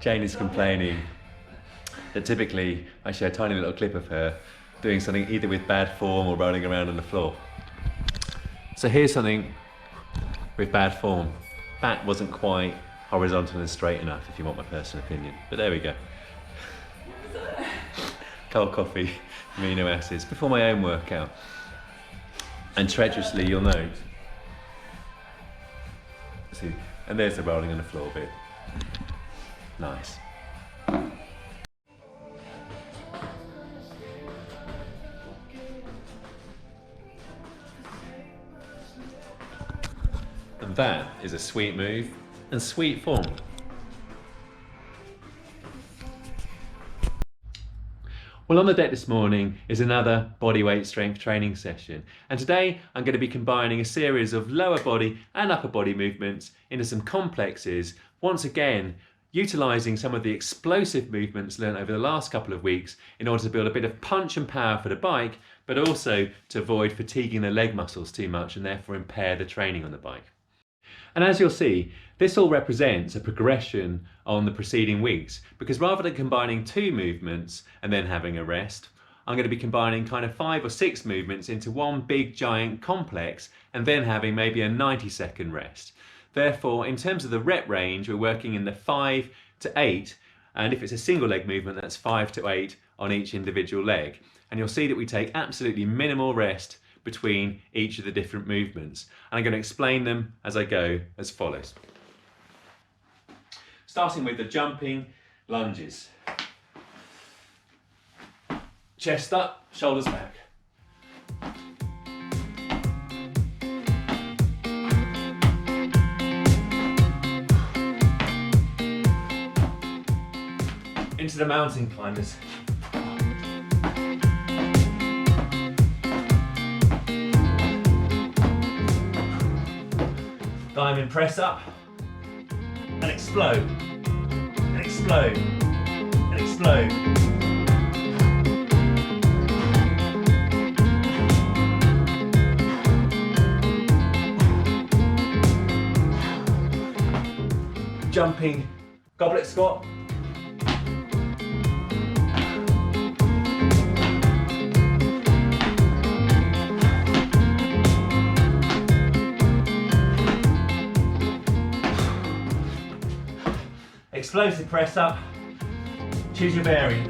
Jane is complaining that typically I show a tiny little clip of her doing something either with bad form or rolling around on the floor. So here's something with bad form. That wasn't quite horizontal and straight enough, if you want my personal opinion, but there we go. Cold coffee, amino acids, before my own workout. And treacherously, you'll note, see, and there's the rolling on the floor bit. Nice. And that is a sweet move and sweet form. Well, on the deck this morning is another bodyweight strength training session. And today I'm going to be combining a series of lower body and upper body movements into some complexes, once again, utilising some of the explosive movements learned over the last couple of weeks in order to build a bit of punch and power for the bike, but also to avoid fatiguing the leg muscles too much and therefore impair the training on the bike. And as you'll see, this all represents a progression on the preceding weeks, because rather than combining 2 movements and then having a rest, I'm going to be combining kind of 5 or 6 movements into one big giant complex and then having maybe a 90-second rest. Therefore, in terms of the rep range, we're working in the 5 to 8, and if it's a single leg movement, that's 5 to 8 on each individual leg. And you'll see that we take absolutely minimal rest between each of the different movements. And I'm going to explain them as I go as follows. Starting with the jumping lunges. Chest up, shoulders back. Into the mountain climbers. Diamond press up and explode, and explode, and explode. Jumping goblet squat. Explosive press up, choose your variant.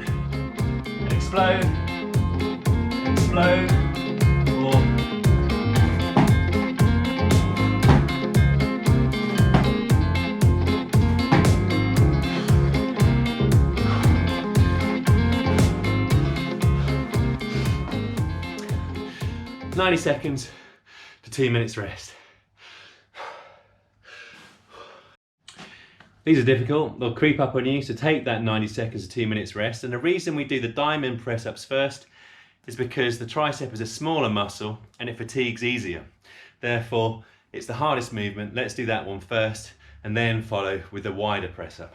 Explode, explode, or "90 seconds to 2 minutes rest." These are difficult, they'll creep up on you, so take that 90 seconds to 2 minutes rest. And the reason we do the diamond press ups first is because the tricep is a smaller muscle and it fatigues easier. Therefore, it's the hardest movement. Let's do that one first and then follow with the wider press up.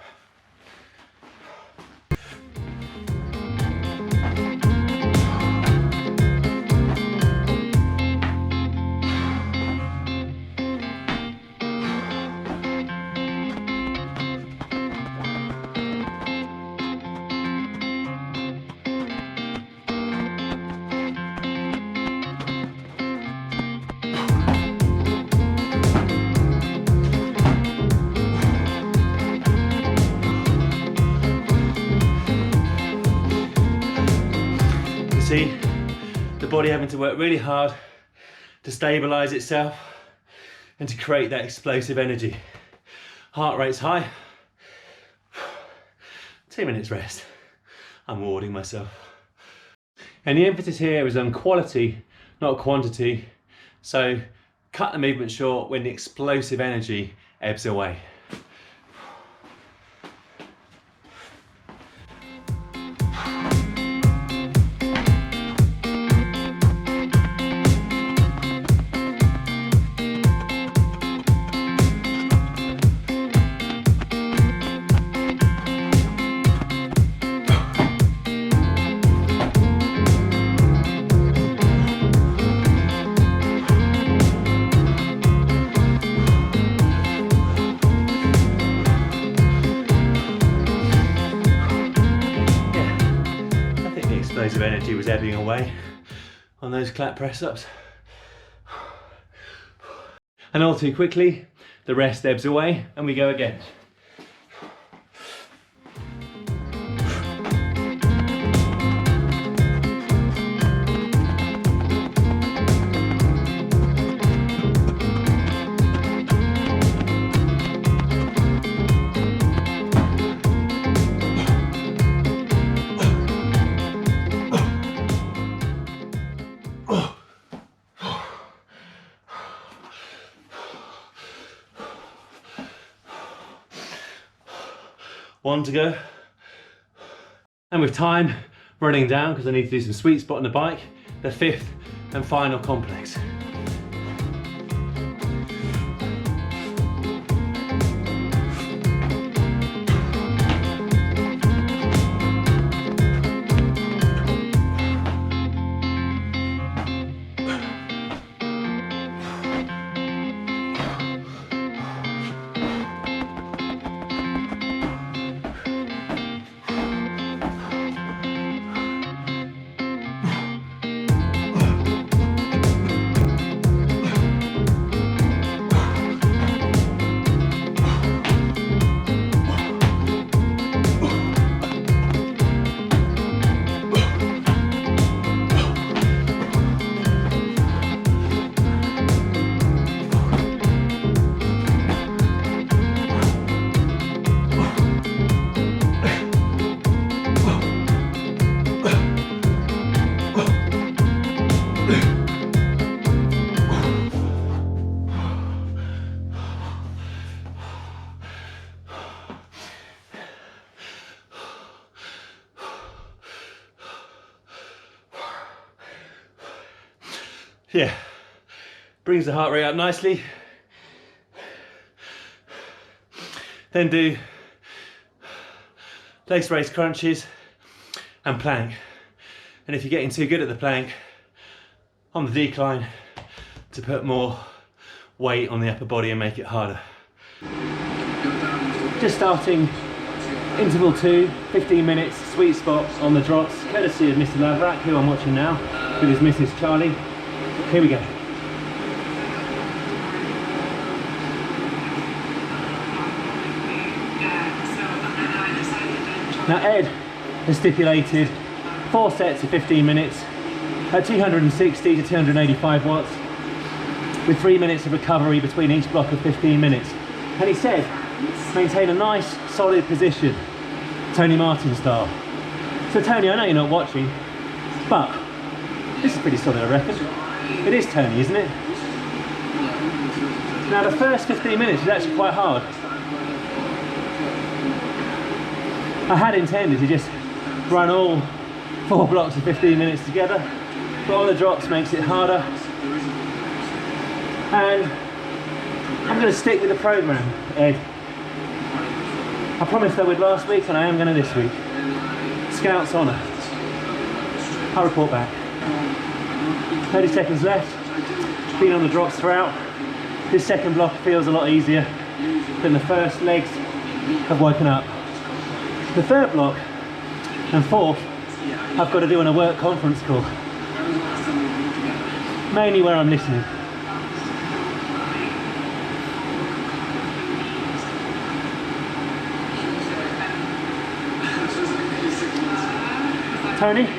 See the body having to work really hard to stabilize itself and to create that explosive energy. Heart rate's high. 2 minutes rest. I'm rewarding myself. And the emphasis here is on quality, not quantity. So cut the movement short when the explosive energy ebbs away. of energy was ebbing away on those clap press ups. And all too quickly, the rest ebbs away and we go again. One to go. And with time running down, because I need to do some sweet spot on the bike, the fifth and final complex. Yeah, brings the heart rate up nicely. Then do legs raise crunches and plank. And if you're getting too good at the plank, on the decline, to put more weight on the upper body and make it harder. Just starting interval 2, 15 minutes, sweet spot on the drops, courtesy of Mr. Lavrak, who I'm watching now, with his Mrs. Charlie. Here we go. Now Ed has stipulated 4 sets of 15 minutes at 260 to 285 watts with 3 minutes of recovery between each block of 15 minutes. And he said, maintain a nice solid position, Tony Martin style. So Tony, I know you're not watching, but this is pretty solid, I reckon. It is Tony, isn't it? Now the first 15 minutes is actually quite hard. I had intended to just run all 4 blocks of 15 minutes together, but on the drops makes it harder. And I'm going to stick with the programme, Ed. I promised I would last week and I am going to this week. Scout's honour. I'll report back. 30 seconds left. Been on the drops throughout. This second block feels a lot easier than the first. Legs have woken up. The third block and fourth I've got to do on a work conference call. Mainly where I'm listening. Tony,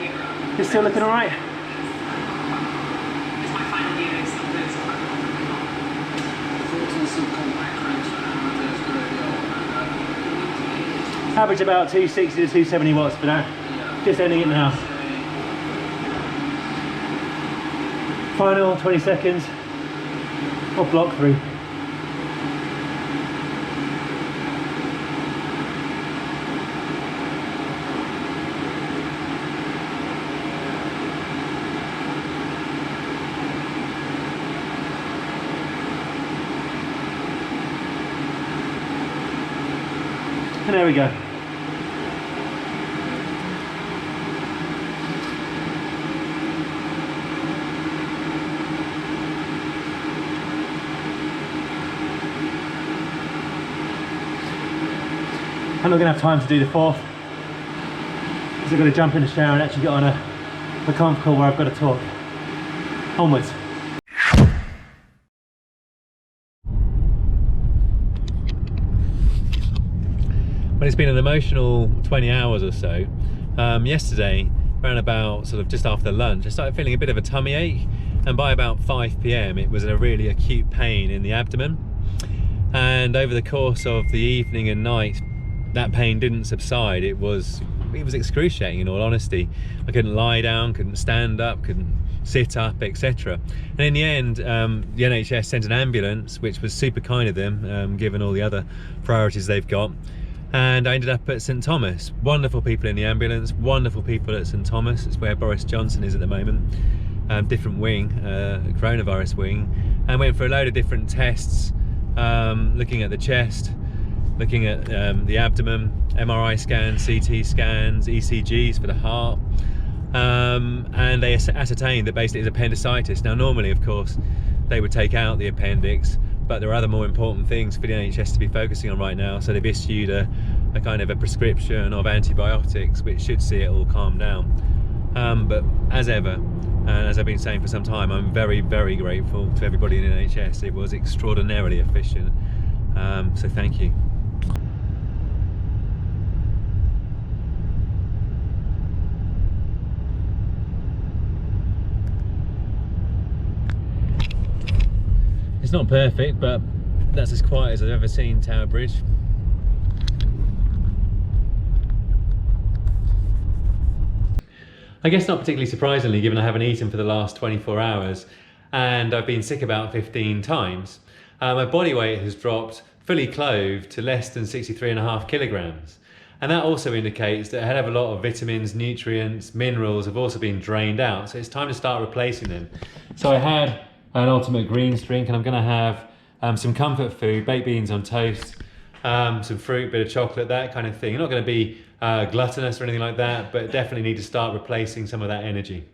you're still looking alright? Average about 260 to 270 watts for that. Just ending it now. Final 20 seconds of block 3. And there we go. I'm not going to have time to do the fourth because I've got to jump in the shower and actually get on a uncomfortable where I've got to talk. Onwards. Well, it's been an emotional 20 hours or so. Yesterday, around about sort of just after lunch, I started feeling a bit of a tummy ache, and by about 5 p.m. it was a really acute pain in the abdomen. And over the course of the evening and night, that pain didn't subside. It was excruciating, in all honesty. I couldn't lie down, couldn't stand up, couldn't sit up, etc. And in the end, the NHS sent an ambulance, which was super kind of them, given all the other priorities they've got. And I ended up at St Thomas. Wonderful people in the ambulance, wonderful people at St Thomas. It's where Boris Johnson is at the moment. Different wing, coronavirus wing, and went for a load of different tests, looking at the chest, looking at the abdomen, MRI scans, CT scans, ECGs for the heart, and they ascertained that basically it's appendicitis. Now normally, of course, they would take out the appendix, but there are other more important things for the NHS to be focusing on right now, so they've issued a kind of a prescription of antibiotics, which should see it all calm down. But as ever, and as I've been saying for some time, I'm very, very grateful to everybody in the NHS. It was extraordinarily efficient, so thank you. It's not perfect, but that's as quiet as I've ever seen Tower Bridge. I guess not particularly surprisingly, given I haven't eaten for the last 24 hours and I've been sick about 15 times. My body weight has dropped fully clothed to less than 63.5 kilograms. And that also indicates that a hell of a lot of vitamins, nutrients, minerals have also been drained out. So it's time to start replacing them. So I had an ultimate greens drink, and I'm going to have some comfort food, baked beans on toast, some fruit, bit of chocolate, that kind of thing. You're not going to be gluttonous or anything like that, but definitely need to start replacing some of that energy.